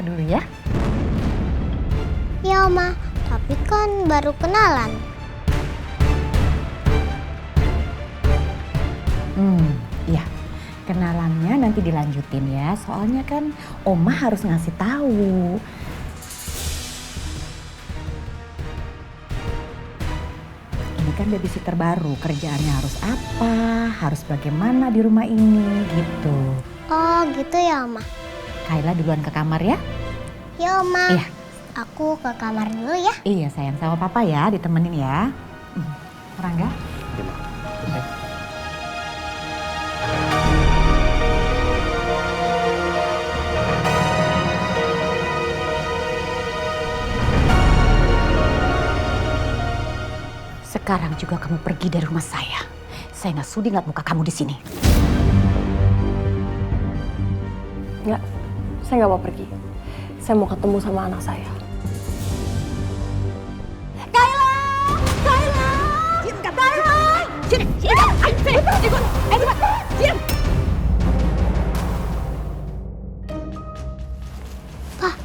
dulu ya. Ya Oma, tapi kan baru kenalan. Iya. Kenalannya nanti dilanjutin ya. Soalnya kan Oma harus ngasih tahu. Ini kan babysitter baru, kerjaannya harus apa, harus bagaimana di rumah ini gitu. Oh gitu ya Oma. Kayla duluan ke kamar ya. Ya Oma. Iya. Aku ke kamar dulu ya. Iya sayang, sama papa ya, ditemenin ya. Rangga? Iya, Ma. Oke. Sekarang juga kamu pergi dari rumah saya. Saya nggak sudi ngeliat muka kamu di sini. Nggak, saya nggak mau pergi. Saya mau ketemu sama anak saya. Pak,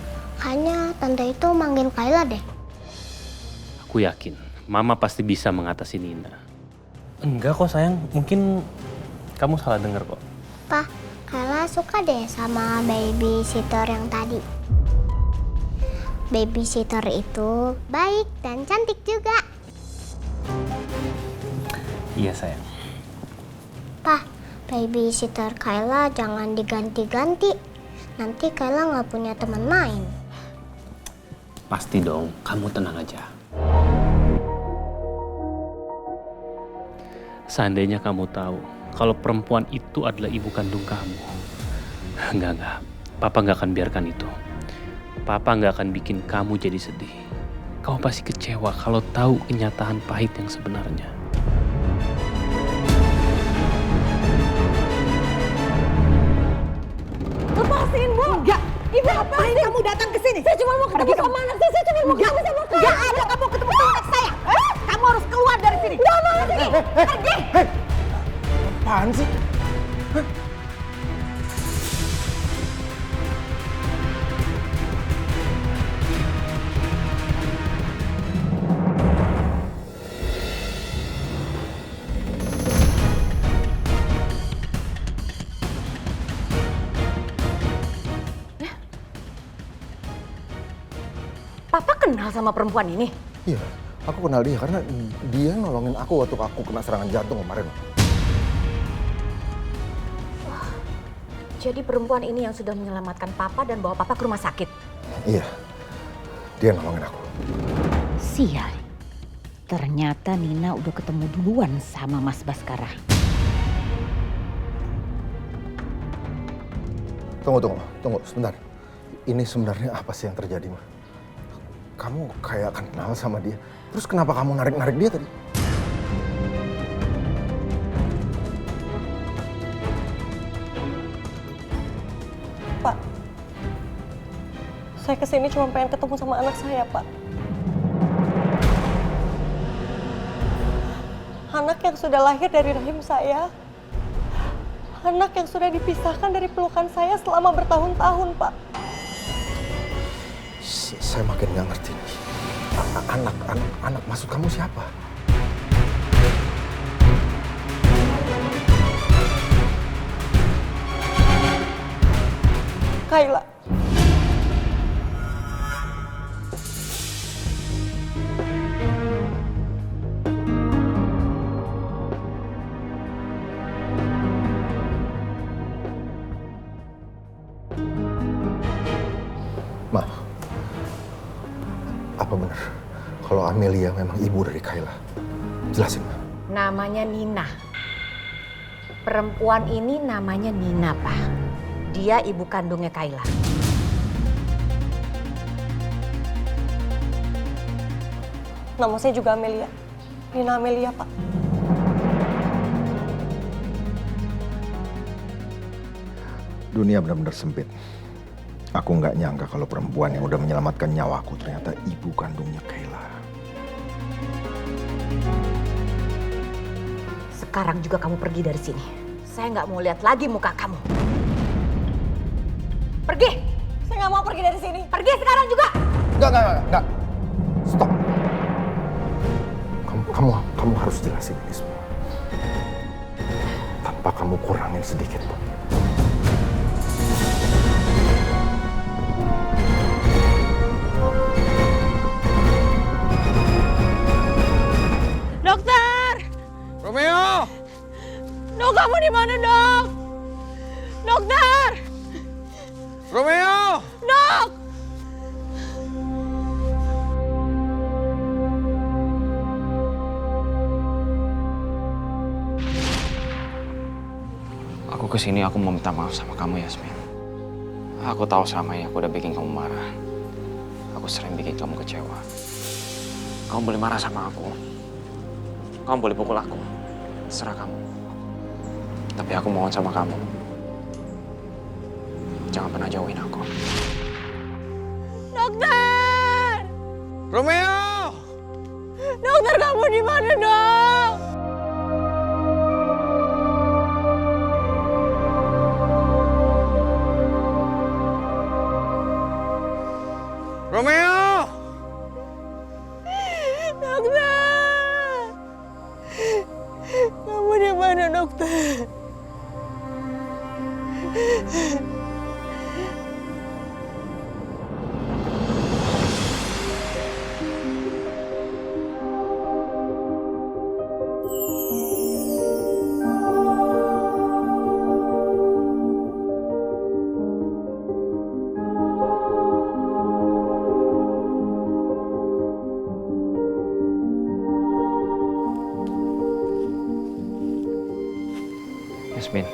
kayaknya tante itu manggil Kayla deh. Aku yakin Mama pasti bisa mengatasi Nina. Enggak kok sayang, mungkin kamu salah dengar kok. Pak, Kayla suka deh sama babysitter yang tadi. Babysitter itu baik dan cantik juga. Iya sayang. Pak, babysitter Kayla jangan diganti-ganti. Nanti Kayla nggak punya teman main. Pasti dong, kamu tenang aja. Seandainya kamu tahu kalau perempuan itu adalah ibu kandung kamu. Enggak. Papa nggak akan biarkan itu. Papa nggak akan bikin kamu jadi sedih. Kamu pasti kecewa kalau tahu kenyataan pahit yang sebenarnya. Lepasin, Bu. Enggak. Ibu ngapain kamu datang ke sini? Saya cuma mau ketemu sama anak saya. Saya cuma mau ketemu sama Kayla. Enggak ada kamu ketemu sama anak saya. Kamu harus keluar dari sini. Enggak mau sini. Pergi. Apaan sih? Papa kenal sama perempuan ini? Iya, aku kenal dia karena dia nolongin aku waktu aku kena serangan jantung kemarin. Jadi perempuan ini yang sudah menyelamatkan Papa dan bawa Papa ke rumah sakit? Iya, dia nolongin aku. Sial. Ternyata Nina udah ketemu duluan sama Mas Baskara. Tunggu sebentar. Ini sebenarnya apa sih yang terjadi, Ma? Kamu kayak kenal sama dia. Terus kenapa kamu narik-narik dia tadi? Pak, saya kesini cuma pengen ketemu sama anak saya, Pak. Anak yang sudah lahir dari rahim saya. Anak yang sudah dipisahkan dari pelukan saya selama bertahun-tahun, Pak. Saya makin nggak ngerti. Anak maksud kamu siapa? Kayla. Ma, apa benar kalau Amelia memang ibu dari Kayla? Jelasin, Ma. Namanya Nina. Perempuan ini namanya Nina, Pak. Dia ibu kandungnya Kayla. Nama saya juga Amelia. Nina Amelia, Pak. Dunia benar-benar sempit. Aku nggak nyangka kalau perempuan yang udah menyelamatkan nyawaku ternyata ibu kandungnya Kayla. Sekarang juga kamu pergi dari sini. Saya nggak mau lihat lagi muka kamu. Pergi! Saya nggak mau pergi dari sini. Pergi sekarang juga. Enggak. Stop. Kamu harus jelasin ini semua. Tanpa kamu kurangin sedikit pun. Dokter! Romeo! Dok, kamu di mana, Dok? Dokter! Romeo! Dok! Aku kesini aku mau minta maaf sama kamu, Yasmin. Aku tahu selama ini aku udah bikin kamu marah. Aku sering bikin kamu kecewa. Kamu boleh marah sama aku. Kamu boleh pukul aku. Terserah kamu. Tapi aku mohon sama kamu. Jangan pernah jauhin aku. Dokter! Romeo! Dokter, kamu di mana, Dok? Romeo! Dokter! Kamu di mana, dokter? Yasmin.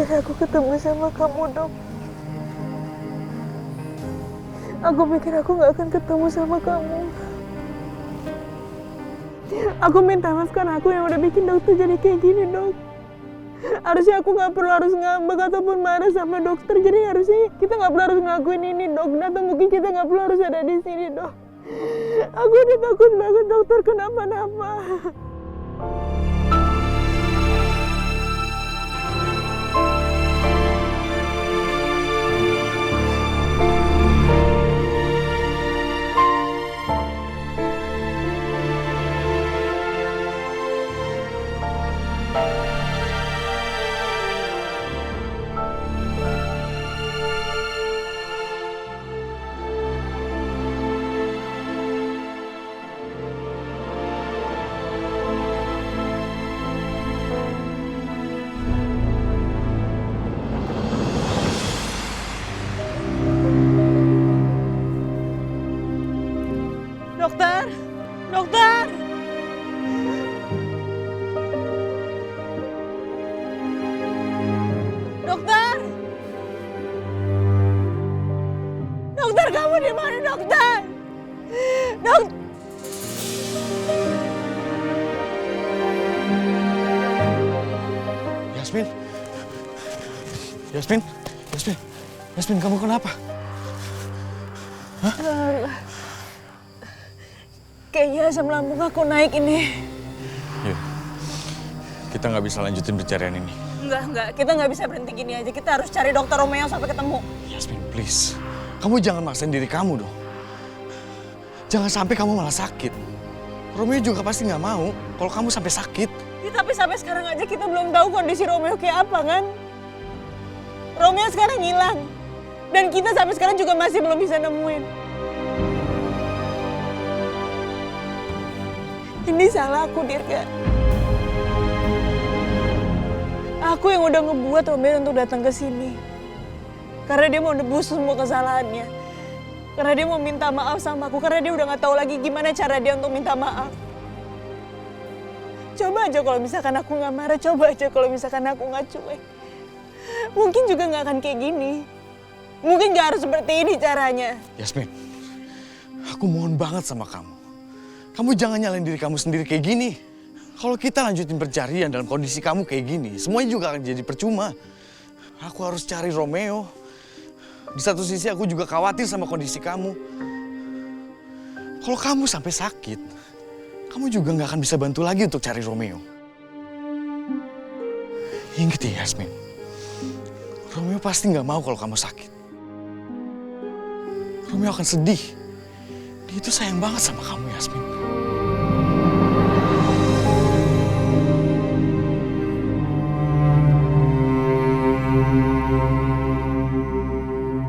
Akhirnya aku ketemu sama kamu, Dok. Aku pikir aku nggak akan ketemu sama kamu. Aku minta maaf karena aku yang udah bikin dokter jadi kayak gini, Dok. Harusnya aku nggak perlu harus ngambek ataupun marah sama dokter. Jadi harusnya kita nggak perlu harus ngelakuin ini, Dok. Atau mungkin kita nggak perlu harus ada di sini, Dok. Aku udah takut banget dokter kenapa-napa. Dokter! Dokter! Dokter! Dokter, kamu di mana, dokter? Yasmin. Yasmin, kamu kenapa? Kayaknya asam lambung aku naik ini. Yuk, kita nggak bisa lanjutin pencarian ini. Enggak. Kita nggak bisa berhenti gini aja. Kita harus cari dokter Romeo sampai ketemu. Yasmin, please. Kamu jangan maksain diri kamu dong. Jangan sampai kamu malah sakit. Romeo juga pasti nggak mau kalau kamu sampai sakit. Ya, tapi sampai sekarang aja kita belum tahu kondisi Romeo kayak apa, kan? Romeo sekarang hilang. Dan kita sampai sekarang juga masih belum bisa nemuin. Ini salah aku, Dirga. Aku yang udah ngebuat Romeo untuk datang ke sini. Karena dia mau nebus semua kesalahannya. Karena dia mau minta maaf sama aku. Karena dia udah gak tahu lagi gimana cara dia untuk minta maaf. Coba aja kalau misalkan aku gak marah. Coba aja kalau misalkan aku gak cuek. Mungkin juga gak akan kayak gini. Mungkin gak harus seperti ini caranya. Yasmin, aku mohon banget sama kamu. Kamu jangan nyalain diri kamu sendiri kayak gini. Kalau kita lanjutin pencarian dalam kondisi kamu kayak gini, semuanya juga akan jadi percuma. Aku harus cari Romeo. Di satu sisi aku juga khawatir sama kondisi kamu. Kalau kamu sampai sakit, kamu juga nggak akan bisa bantu lagi untuk cari Romeo. Ingat ya Yasmin, Romeo pasti nggak mau kalau kamu sakit. Romeo akan sedih. Dia itu sayang banget sama kamu Yasmin.